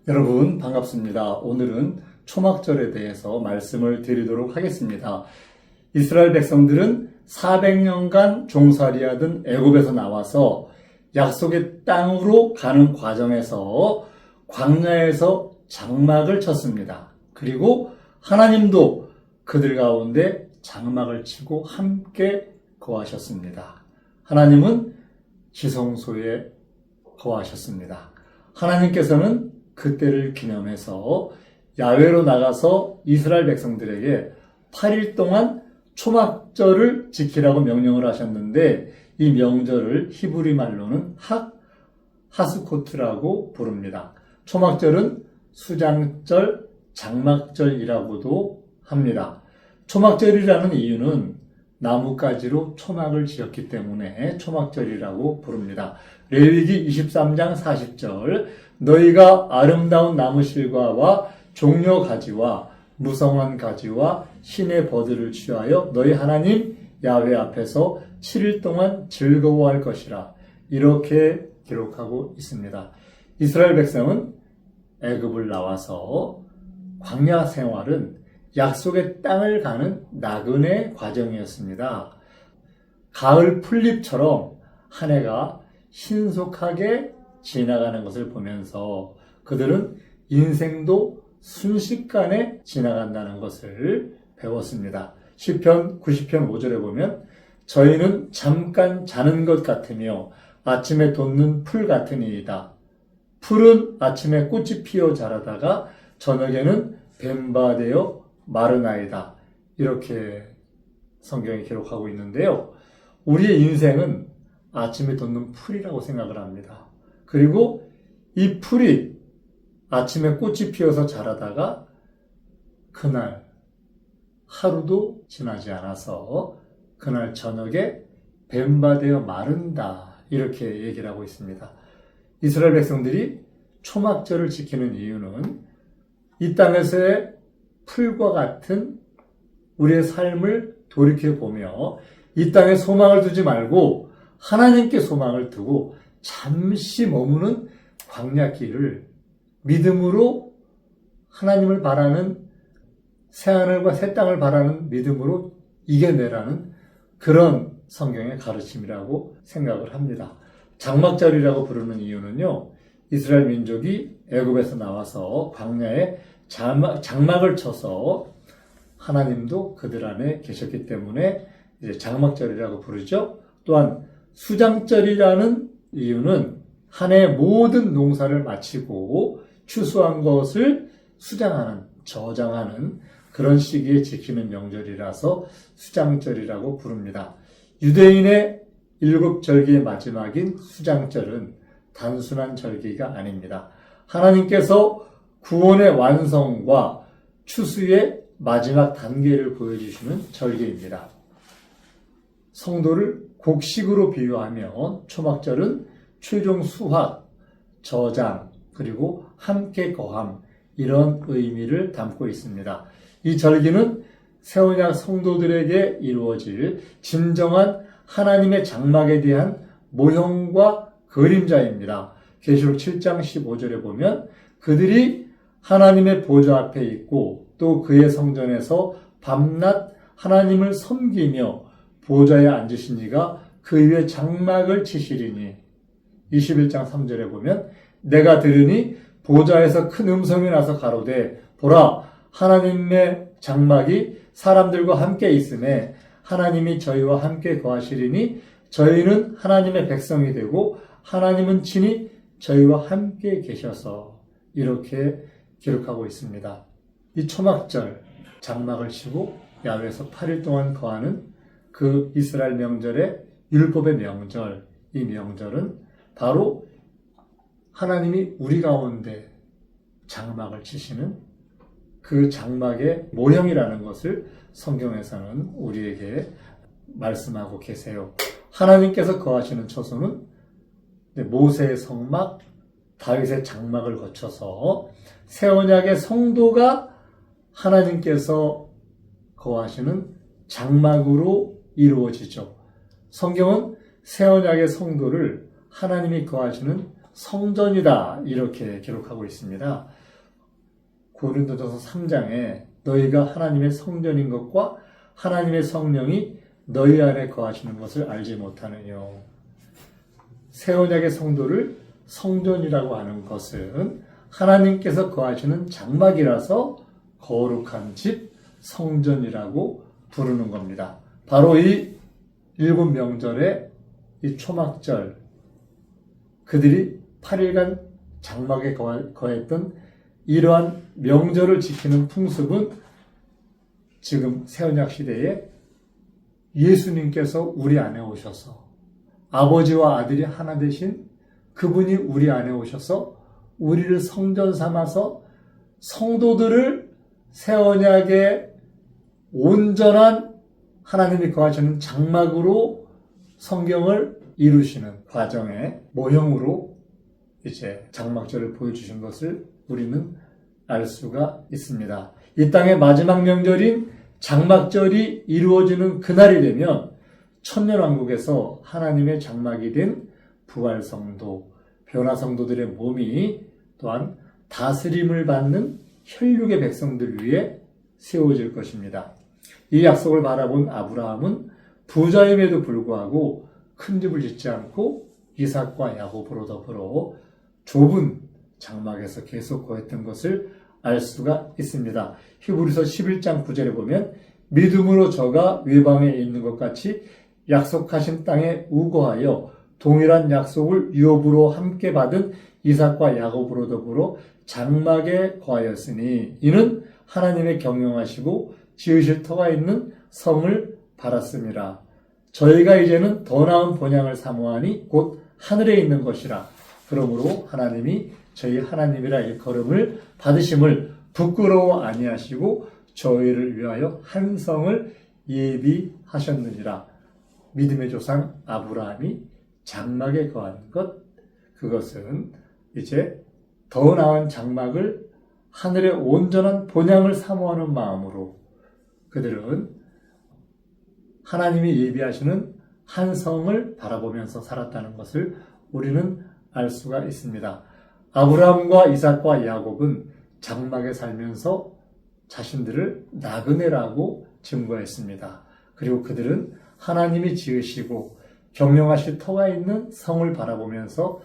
여러분 반갑습니다. 오늘은 초막절에 대해서 말씀을 드리도록 하겠습니다. 이스라엘 백성들은 400년간 종살이하던 애굽에서 나와서 약속의 땅으로 가는 과정에서 광야에서 장막을 쳤습니다. 그리고 하나님도 그들 가운데 장막을 치고 함께 거하셨습니다. 하나님은 지성소에 거하셨습니다. 하나님께서는 그때를 기념해서 야외로 나가서 이스라엘 백성들에게 8일 동안 초막절을 지키라고 명령을 하셨는데, 이 명절을 히브리 말로는 하스코트라고 부릅니다. 초막절은 수장절, 장막절이라고도 합니다. 초막절이라는 이유는 나뭇가지로 초막을 지었기 때문에 초막절이라고 부릅니다. 레위기 23장 40절, 너희가 아름다운 나무 실과와 종려 가지와 무성한 가지와 신의 버들을 취하여 너희 하나님 야훼 앞에서 7일 동안 즐거워할 것이라, 이렇게 기록하고 있습니다. 이스라엘 백성은 애굽을 나와서 광야 생활은 약속의 땅을 가는 나그네 과정이었습니다. 가을 풀잎처럼 한 해가 신속하게 지나가는 것을 보면서 그들은 인생도 순식간에 지나간다는 것을 배웠습니다. 시편 90편 5절에 보면 저희는 잠깐 자는 것 같으며 아침에 돋는 풀 같으니이다. 풀은 아침에 꽃이 피어 자라다가 저녁에는 뱀바되어 마르나이다. 이렇게 성경이 기록하고 있는데요. 우리의 인생은 아침에 돋는 풀이라고 생각을 합니다. 그리고 이 풀이 아침에 꽃이 피어서 자라다가 그날 하루도 지나지 않아서 그날 저녁에 뱀바되어 마른다, 이렇게 얘기를 하고 있습니다. 이스라엘 백성들이 초막절을 지키는 이유는 이 땅에서의 풀과 같은 우리의 삶을 돌이켜보며 이 땅에 소망을 두지 말고 하나님께 소망을 두고 잠시 머무는 광야길을 믿음으로, 하나님을 바라는, 새하늘과 새 땅을 바라는 믿음으로 이겨내라는 그런 성경의 가르침이라고 생각을 합니다. 장막절이라고 부르는 이유는요, 이스라엘 민족이 애굽에서 나와서 광야에 장막을 쳐서 하나님도 그들 안에 계셨기 때문에 이제 장막절이라고 부르죠. 또한 수장절이라는 이유는 한 해의 모든 농사를 마치고 추수한 것을 수장하는, 저장하는 그런 시기에 지키는 명절이라서 수장절이라고 부릅니다. 유대인의 7절기의 마지막인 수장절은 단순한 절기가 아닙니다. 하나님께서 구원의 완성과 추수의 마지막 단계를 보여주시는 절기입니다. 성도를 곡식으로 비유하면 초막절은 최종 수확, 저장, 그리고 함께 거함, 이런 의미를 담고 있습니다. 이 절기는 새언약 성도들에게 이루어질 진정한 하나님의 장막에 대한 모형과 그림자입니다. 계시록 7장 15절에 보면 그들이 하나님의 보좌 앞에 있고 또 그의 성전에서 밤낮 하나님을 섬기며 보좌에 앉으신 이가 그 위에 장막을 치시리니, 21장 3절에 보면 내가 들으니 보좌에서 큰 음성이 나서 가로되 보라, 하나님의 장막이 사람들과 함께 있음에 하나님이 저희와 함께 거하시리니 저희는 하나님의 백성이 되고 하나님은 친히 저희와 함께 계셔서, 이렇게 기록하고 있습니다. 이 초막절, 장막을 치고 야외에서 8일 동안 거하는 그 이스라엘 명절의 율법의 명절, 이 명절은 바로 하나님이 우리 가운데 장막을 치시는 그 장막의 모형이라는 것을 성경에서는 우리에게 말씀하고 계세요. 하나님께서 거하시는 처소는 모세의 성막, 다윗의 장막을 거쳐서 새언약의 성도가 하나님께서 거하시는 장막으로 이루어지죠. 성경은 새언약의 성도를 하나님이 거하시는 성전이다 이렇게 기록하고 있습니다. 고린도전서 3장에 너희가 하나님의 성전인 것과 하나님의 성령이 너희 안에 거하시는 것을 알지 못하느냐. 새 언약의 성도를 성전이라고 하는 것은 하나님께서 거하시는 장막이라서 거룩한 집 성전이라고 부르는 겁니다. 바로 이 일곱 명절의 이 초막절, 그들이 8일간 장막에 거했던 이러한 명절을 지키는 풍습은 지금 새언약 시대에 예수님께서 우리 안에 오셔서 아버지와 아들이 하나 되신 그분이 우리 안에 오셔서 우리를 성전 삼아서 성도들을 새언약의 온전한 하나님이 거하시는 장막으로 성경을 이루시는 과정의 모형으로 이제 장막절을 보여주신 것을 우리는 알 수가 있습니다. 이 땅의 마지막 명절인 장막절이 이루어지는 그날이 되면 천년왕국에서 하나님의 장막이 된 부활성도, 변화성도들의 몸이 또한 다스림을 받는 혈육의 백성들 위에 세워질 것입니다. 이 약속을 바라본 아브라함은 부자임에도 불구하고 큰 집을 짓지 않고 이삭과 야곱으로 더불어 좁은 장막에서 계속 거했던 것을 알 수가 있습니다. 히브리서 11장 9절에 보면 믿음으로 저가 외방에 있는 것 같이 약속하신 땅에 우거하여 동일한 약속을 유업으로 함께 받은 이삭과 야곱으로 더불어 장막에 거하였으니 이는 하나님의 경영하시고 지으실 터가 있는 성을 바랐습니다. 저희가 이제는 더 나은 본향을 사모하니 곧 하늘에 있는 것이라. 그러므로 하나님이 저희 하나님이라 일컬음을 받으심을 부끄러워 아니하시고 저희를 위하여 한 성을 예비하셨느니라. 믿음의 조상 아브라함이 장막에 거한 것, 그것은 이제 더 나은 장막을 하늘의 온전한 본향을 사모하는 마음으로 그들은 하나님이 예비하시는 한 성을 바라보면서 살았다는 것을 우리는 알 수가 있습니다. 아브라함과 이삭과 야곱은 장막에 살면서 자신들을 나그네라고 증거했습니다. 그리고 그들은 하나님이 지으시고 경영하실 터가 있는 성을 바라보면서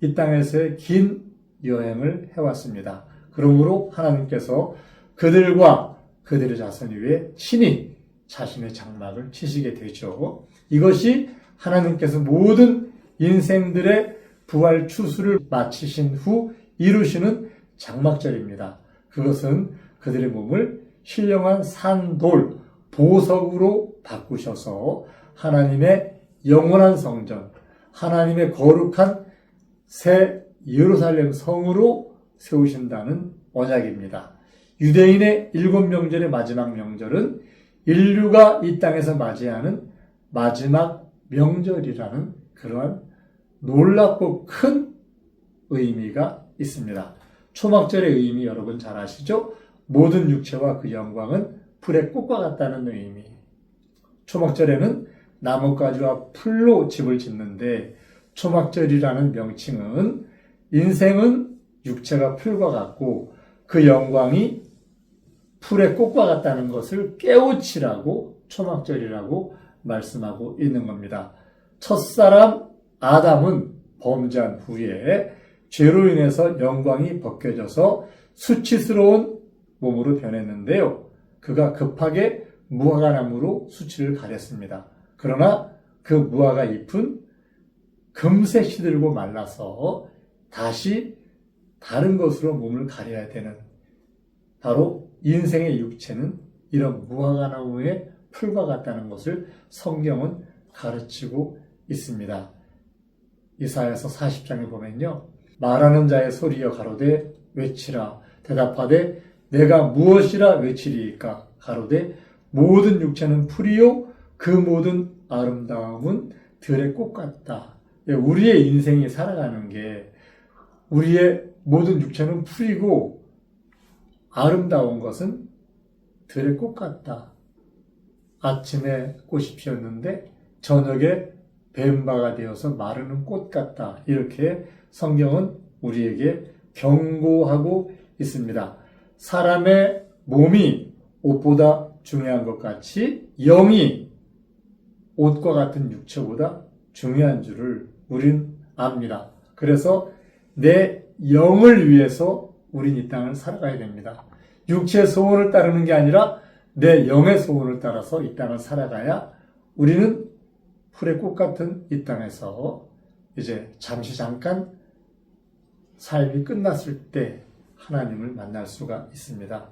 이 땅에서의 긴 여행을 해왔습니다. 그러므로 하나님께서 그들과 그들의 자손 위에 친히 자신의 장막을 치시게 되죠. 이것이 하나님께서 모든 인생들의 부활 추수를 마치신 후 이루시는 장막절입니다. 그것은 그들의 몸을 신령한 산돌, 보석으로 바꾸셔서 하나님의 영원한 성전, 하나님의 거룩한 새 예루살렘 성으로 세우신다는 언약입니다. 유대인의 일곱 명절의 마지막 명절은 인류가 이 땅에서 맞이하는 마지막 명절이라는 그러한 놀랍고 큰 의미가 있습니다. 초막절의 의미 여러분 잘 아시죠? 모든 육체와 그 영광은 풀의 꽃과 같다는 의미. 초막절에는 나뭇가지와 풀로 집을 짓는데 초막절이라는 명칭은 인생은 육체가 풀과 같고 그 영광이 풀의 꽃과 같다는 것을 깨우치라고 초막절이라고 말씀하고 있는 겁니다. 첫사람 아담은 범죄한 후에 죄로 인해서 영광이 벗겨져서 수치스러운 몸으로 변했는데요. 그가 급하게 무화과 나무로 수치를 가렸습니다. 그러나 그 무화과 잎은 금세 시들고 말라서 다시 다른 것으로 몸을 가려야 되는, 바로 인생의 육체는 이런 무화과 나무의 풀과 같다는 것을 성경은 가르치고 있습니다. 이사야서 40장에 보면요, 말하는 자의 소리여 가로되 외치라. 대답하되 내가 무엇이라 외치리이까. 가로되 모든 육체는 풀이요 그 모든 아름다움은 들의 꽃 같다. 우리의 인생이 살아가는 게 우리의 모든 육체는 풀이고 아름다운 것은 들의 꽃 같다. 아침에 꽃이 피었는데 저녁에 뱀바가 되어서 마르는 꽃 같다. 이렇게 성경은 우리에게 경고하고 있습니다. 사람의 몸이 옷보다 중요한 것 같이 영이 옷과 같은 육체보다 중요한 줄을 우린 압니다. 그래서 내 영을 위해서 우린 이 땅을 살아가야 됩니다. 육체의 소원을 따르는 게 아니라 내 영의 소원을 따라서 이 땅을 살아가야 우리는 풀의 꽃 같은 이 땅에서 이제 잠깐 삶이 끝났을 때 하나님을 만날 수가 있습니다.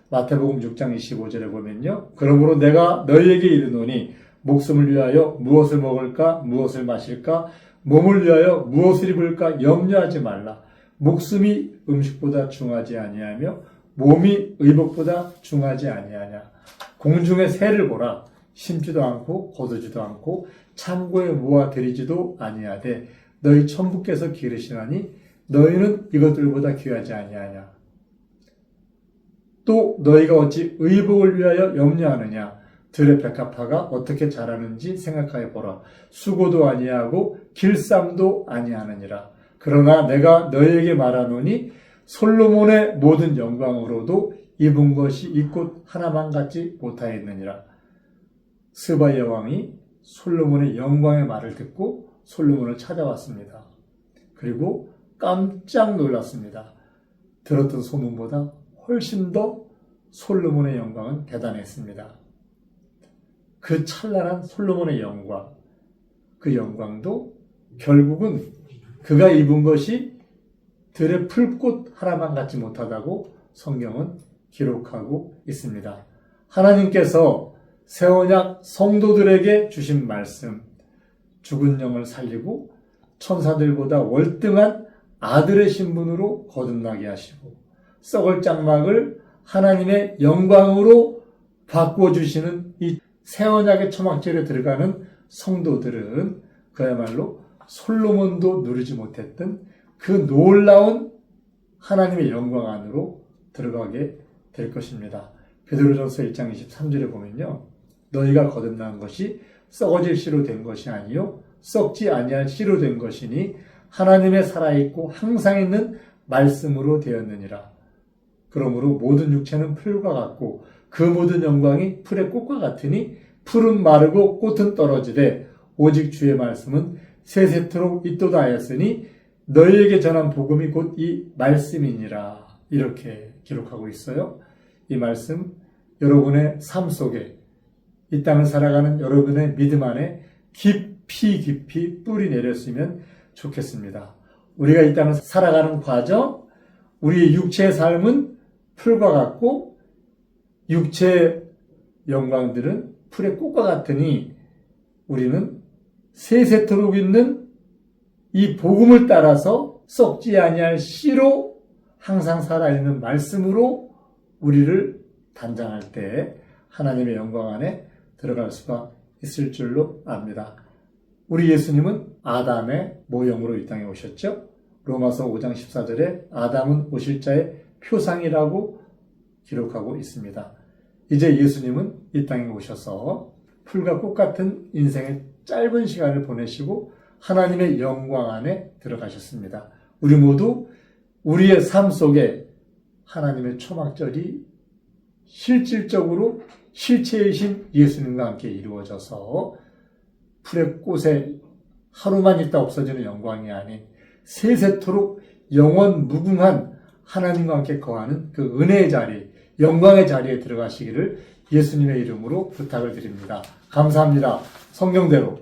마태복음 6장 25절에 보면요. 그러므로 내가 너희에게 이르노니 목숨을 위하여 무엇을 먹을까 무엇을 마실까 몸을 위하여 무엇을 입을까 염려하지 말라. 목숨이 음식보다 중하지 아니하며 몸이 의복보다 중하지 아니하냐. 공중의 새를 보라. 심지도 않고 거두지도 않고 창고에 모아 들이지도 아니하되 너희 천부께서 기르시나니 너희는 이것들보다 귀하지 아니하냐. 또 너희가 어찌 의복을 위하여 염려하느냐. 들의 백합화가 어떻게 자라는지 생각하여 보라. 수고도 아니하고 길쌈도 아니하느니라. 그러나 내가 너희에게 말하노니 솔로몬의 모든 영광으로도 입은 것이 이 꽃 하나만 같지 못하였느니라. 스바 여왕이 솔로몬의 영광의 말을 듣고 솔로몬을 찾아왔습니다. 그리고 깜짝 놀랐습니다. 들었던 소문보다 훨씬 더 솔로몬의 영광은 대단했습니다. 그 찬란한 솔로몬의 영광, 그 영광도 결국은 그가 입은 것이 들의 풀꽃 하나만 같지 못하다고 성경은 기록하고 있습니다. 하나님께서 새 언약 성도들에게 주신 말씀, 죽은 영을 살리고 천사들보다 월등한 아들의 신분으로 거듭나게 하시고 썩을 장막을 하나님의 영광으로 바꿔주시는 이 새 언약의 초막절에 들어가는 성도들은 그야말로 솔로몬도 누리지 못했던 그 놀라운 하나님의 영광 안으로 들어가게 될 것입니다. 베드로전서 1장 23절에 보면요. 너희가 거듭난 것이 썩어질 씨로 된 것이 아니요 썩지 아니할 씨로 된 것이니 하나님의 살아있고 항상 있는 말씀으로 되었느니라. 그러므로 모든 육체는 풀과 같고 그 모든 영광이 풀의 꽃과 같으니 풀은 마르고 꽃은 떨어지되 오직 주의 말씀은 세세토록 있도다 하였으니 너희에게 전한 복음이 곧 이 말씀이니라. 이렇게 기록하고 있어요. 이 말씀 여러분의 삶 속에 이 땅을 살아가는 여러분의 믿음 안에 깊이 뿌리 내렸으면 좋겠습니다. 우리가 이 땅을 살아가는 과정, 우리의 육체의 삶은 풀과 같고 육체의 영광들은 풀의 꽃과 같으니 우리는 세세토록 있는 이 복음을 따라서 썩지 아니할 씨로 항상 살아있는 말씀으로 우리를 단장할 때 하나님의 영광 안에 들어갈 수가 있을 줄로 압니다. 우리 예수님은 아담의 모형으로 이 땅에 오셨죠. 로마서 5장 14절에 아담은 오실 자의 표상이라고 기록하고 있습니다. 이제 예수님은 이 땅에 오셔서 풀과 꽃 같은 인생의 짧은 시간을 보내시고 하나님의 영광 안에 들어가셨습니다. 우리 모두 우리의 삶 속에 하나님의 초막절이 실질적으로 실체이신 예수님과 함께 이루어져서 풀의 꽃에 하루만 있다 없어지는 영광이 아닌 세세토록 영원 무궁한 하나님과 함께 거하는 그 은혜의 자리, 영광의 자리에 들어가시기를 예수님의 이름으로 부탁을 드립니다. 감사합니다. 성경대로